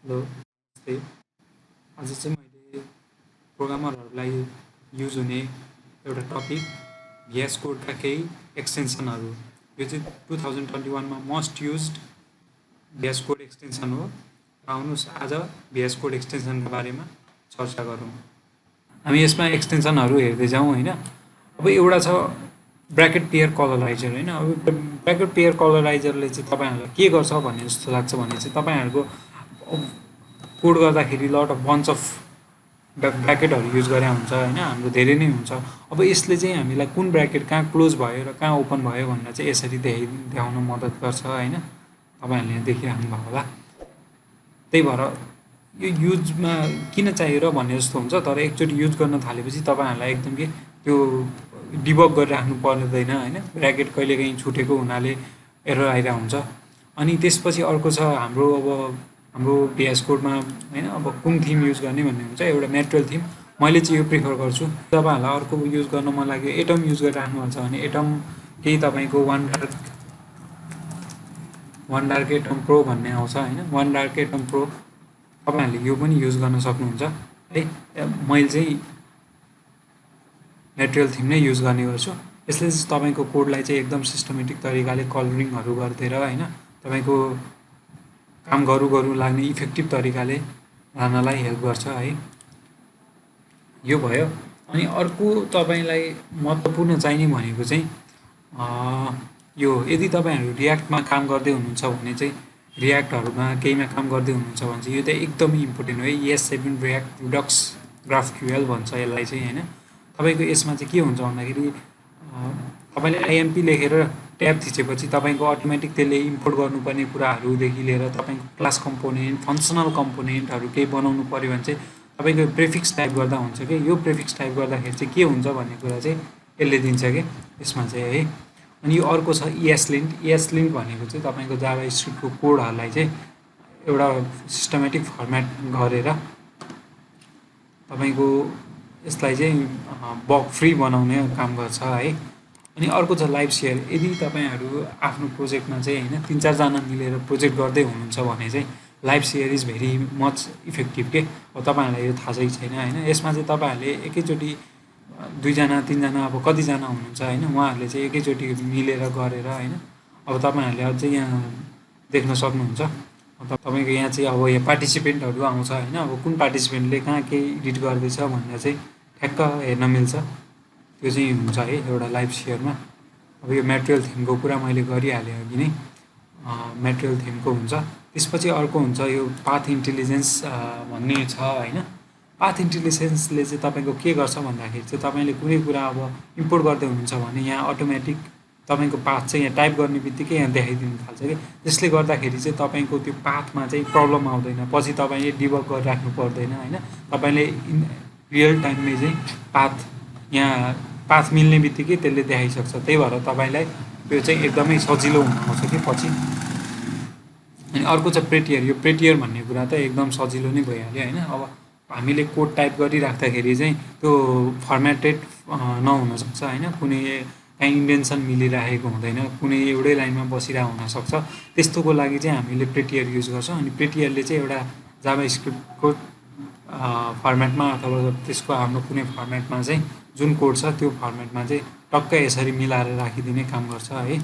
Hello नमस्ते। आज चाहिँ मैले प्रोग्रामरहरूलाई युज हुने एउटा टपिक VS कोडका केही एक्सटेन्सनहरू, यो चाहिँ 2021मा most used VS code extension हो। र आउनुहोस् आज VS कोड एक्सटेन्सनका बारेमा चर्चा गरौँ। हामी यसमा एक्सटेन्सनहरू हेर्दै जाउँ होइन। अब एउटा छ ब्र्याकेट पेयर कलराइजर होइन। अब ब्र्याकेट पेयर कलराइजरले चाहिँ तपाईँहरूलाई के गर्छ भन्ने जस्तो लाग्छ भने चाहिँ तपाईँहरूको कोड गर्दाखेरि लट अफ बन्च अफ ब्र्याकेटहरू युज गरे हुन्छ होइन। हाम्रो धेरै नै हुन्छ। अब यसले चाहिँ हामीलाई कुन ब्र्याकेट कहाँ क्लोज भयो र कहाँ ओपन भयो भनेर चाहिँ यसरी देखाउन मद्दत गर्छ होइन। तपाईँहरूले यहाँ देखिराख्नु भएको होला। त्यही भएर यो युजमा किन चाहियो र भन्ने जस्तो हुन्छ। तर एकचोटि युज गर्न थालेपछि तपाईँहरूलाई एकदम के त्यो डिबग गरिराख्नु पर्दैन होइन। ब्र्याकेट कहिलेकाहीँ छुटेको हुनाले एरर आइरहेको हुन्छ। अनि त्यसपछि अर्को छ हाम्रो VS कोडमा होइन। अब कुन थिम युज गर्ने भन्ने हुन्छ। एउटा मेटेरियल थिम मैले चाहिँ यो प्रिफर गर्छु। तपाईँहरूलाई अर्को युज गर्न मन लाग्यो एटम युज गरिराख्नु हुन्छ भने एटम केही तपाईँको वान डार्क एटम प्रो भन्ने आउँछ होइन। वान डार्क एटम प्रो तपाईँहरूले यो पनि युज गर्न सक्नुहुन्छ है। मैले चाहिँ मेटेरियल थिम नै युज गर्ने गर्छु। यसले चाहिँ तपाईँको कोडलाई चाहिँ एकदम सिस्टमेटिक तरिकाले कलरिङहरू गरिदिएर होइन तपाईँको काम गरौँ लाग्ने इफेक्टिभ तरिकाले लानलाई हेल्प गर्छ है। यो भयो। अनि अर्को तपाईँलाई महत्त्वपूर्ण चाहिने भनेको चाहिँ यो यदि तपाईँहरू रियाक्टमा काम गर्दै हुनुहुन्छ भने चाहिँ रियाक्टहरूमा केहीमा काम गर्दै हुनुहुन्छ भने चाहिँ यो चाहिँ एकदमै इम्पोर्टेन्ट हो है। ES7 रियाक्ट रिडक्स GraphQL भन्छ यसलाई चाहिँ होइन। तपाईँको यसमा चाहिँ के हुन्छ भन्दाखेरि तपाईँले IMP लेखेर ट्याब थिचेपछि तपाईँको अटोमेटिक त्यसले इम्पोर्ट गर्नुपर्ने कुराहरूदेखि लिएर तपाईँको क्लास कम्पोनेन्ट फङ्सनल कम्पोनेन्टहरू केही बनाउनु पऱ्यो भने चाहिँ तपाईँको प्रिफिक्स टाइप गर्दा हुन्छ कि यो प्रिफिक्स टाइप गर्दाखेरि चाहिँ के हुन्छ भन्ने कुरा चाहिँ यसले दिन्छ कि यसमा चाहिँ है। अनि यो अर्को छ ESLint भनेको चाहिँ तपाईँको जाभा स्क्रिप्टको कोडहरूलाई चाहिँ एउटा सिस्टमेटिक फर्मेट गरेर तपाईँको यसलाई चाहिँ बग फ्री बनाउने काम गर्छ है। अनि अर्को छ लाइभ सेयर। यदि तपाईँहरू आफ्नो प्रोजेक्टमा चाहिँ होइन 3-4जना मिलेर प्रोजेक्ट गर्दै हुनुहुन्छ भने चाहिँ live share is very much effective के। अब तपाईँहरूलाई यो थाहा छैन होइन। यसमा चाहिँ तपाईँहरूले एकैचोटि 2-3जना अब कतिजना हुनुहुन्छ होइन उहाँहरूले चाहिँ एकैचोटि मिलेर गरेर होइन। अब तपाईँहरूले अझै यहाँ देख्न सक्नुहुन्छ तपाईँको यहाँ चाहिँ अब यहाँ पार्टिसिपेन्टहरू आउँछ होइन। अब कुन पार्टिसिपेन्टले कहाँ केही एडिट गर्दैछ भनेर चाहिँ ठ्याक्क हेर्न मिल्छ। त्यो चाहिँ हुन्छ है एउटा लाइभ सेयरमा। अब यो मेटेरियल थिमको कुरा मैले गरिहालेँ अघि नै। मेटेरियल थिमको हुन्छ। त्यसपछि अर्को हुन्छ यो पाथ इन्टेलिजेन्स भन्ने छ होइन। पाथ इन्टेलिजेन्सले चाहिँ तपाईँको के गर्छ भन्दाखेरि चाहिँ तपाईँले कुनै कुरा अब इम्पोर्ट गर्दै हुनुहुन्छ भने यहाँ अटोमेटिक तपाईँको पाथ चाहिँ यहाँ टाइप गर्ने बित्तिकै यहाँ देखाइदिनु थाल्छ कि। त्यसले गर्दाखेरि चाहिँ तपाईँको त्यो पाथमा चाहिँ प्रब्लम आउँदैन। पछि तपाईँले डिबग गरिराख्नु पर्दैन होइन। तपाईँले रियल टाइममै चाहिँ यहाँ पाथ मिल्ने बित्तिकै त्यसले देखाइसक्छ। त्यही भएर तपाईँलाई त्यो चाहिँ एकदमै सजिलो हुन आउँछ कि पछि। अनि अर्को छ प्रेटियर। यो प्रेटियर भन्ने कुरा त एकदम सजिलो नै भइहाल्यो होइन। अब हामीले कोड टाइप गरिराख्दाखेरि चाहिँ त्यो फर्मेटेड नहुनसक्छ होइन। कुनै काहीँ इन्डेन्सन मिलिराखेको हुँदैन। कुनै एउटै लाइनमा बसिरहेको हुनसक्छ। त्यस्तोको लागि चाहिँ हामीले प्रेटियर युज गर्छौँ। अनि प्रेटियरले चाहिँ एउटा जाभा स्क्रिप्टको फर्मेटमा अथवा त्यसको हाम्रो कुनै फर्मेटमा चाहिँ जुन कोड छ त्यो फर्मेटमा चाहिँ टक्कै यसरी मिलाएर राखिदिने काम गर्छ है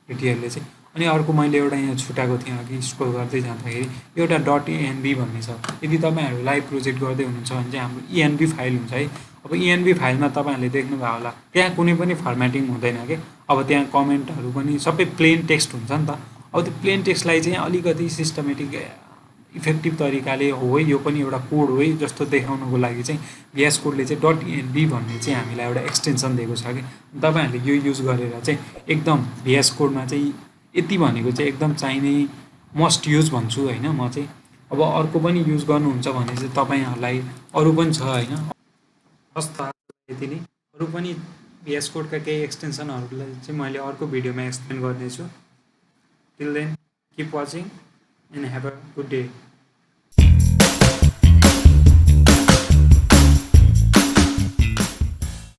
प्रेटियरले चाहिँ। अनि अर्को मैले एउटा यहाँ छुट्याएको थिएँ अघि स्क्रोल गर्दै जाँदाखेरि एउटा .env भन्ने छ। यदि तपाईँहरू लाइभ प्रोजेक्ट गर्दै हुनुहुन्छ भने चाहिँ हाम्रो env फाइल हुन्छ है। अब env फाइलमा तपाईँहरूले देख्नुभयो होला त्यहाँ कुनै पनि फर्मेटिङ हुँदैन कि। अब त्यहाँ कमेन्टहरू पनि सबै प्लेन टेक्स्ट हुन्छ नि त। अब त्यो प्लेन टेक्स्टलाई चाहिँ अलिकति सिस्टमेटिक इफेक्टिभ तरिकाले हो है यो पनि एउटा कोड हो है जस्तो देखाउनको लागि चाहिँ VS कोडले चाहिँ .env भन्ने चाहिँ हामीलाई एउटा एक्सटेन्सन दिएको छ कि। तपाईँहरूले यो युज गरेर चाहिँ एकदम VS कोडमा चाहिँ यति भनेको चाहिँ एकदम चाहिने मस्ट युज भन्छु होइन म चाहिँ। अब अर्को पनि युज गर्नुहुन्छ भने चाहिँ तपाईँहरूलाई अरू पनि छ होइन। हस् यति नै। अरू पनि VS कोडका केही एक्सटेन्सनहरूलाई चाहिँ मैले अर्को भिडियोमा एक्सप्लेन गर्नेछु। Till then keep watching and have a good day.